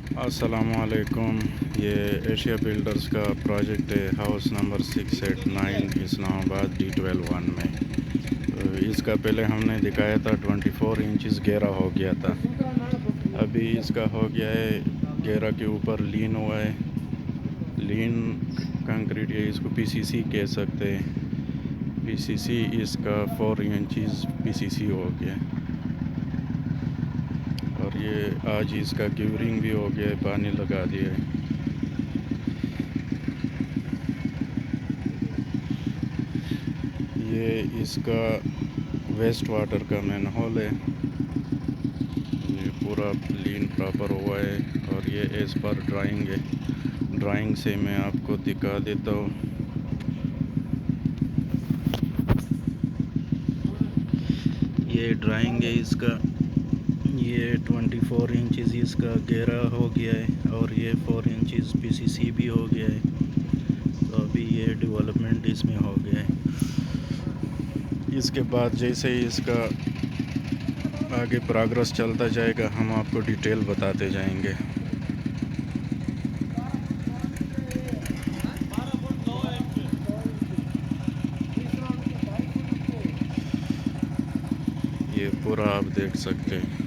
अस्सलामुअलैकुम। ये Asia builders का प्रोजेक्ट है, हाउस नंबर 689 इस्लामाबाद D12 में। तो इसका पहले हमने दिखाया था 24 इंचज़ गहरा हो गया था। अभी इसका हो गया है गहरा के ऊपर लीन हुआ है। लीन कंक्रीट है, इसको PCC कह सकते हैं। PCC इसका 4 इंचज़ PCC हो गया। और ये आज इसका क्यूरिंग भी हो गया है, पानी लगा दिया है। ये इसका वेस्ट वाटर का मैनहोल है। ये पूरा लीन प्रॉपर हुआ है और ये एज पर ड्राइंग है। ड्राइंग से मैं आपको दिखा देता हूँ। ये ड्राइंग है इसका। ये 24 इंचज़ इसका गहरा हो गया है और ये 4 इंचज़ PCC भी हो गया है। तो अभी ये डेवलपमेंट इसमें हो गया है। इसके बाद जैसे ही इसका आगे प्रोग्रेस चलता जाएगा, हम आपको डिटेल बताते जाएंगे। ये पूरा आप देख सकते हैं।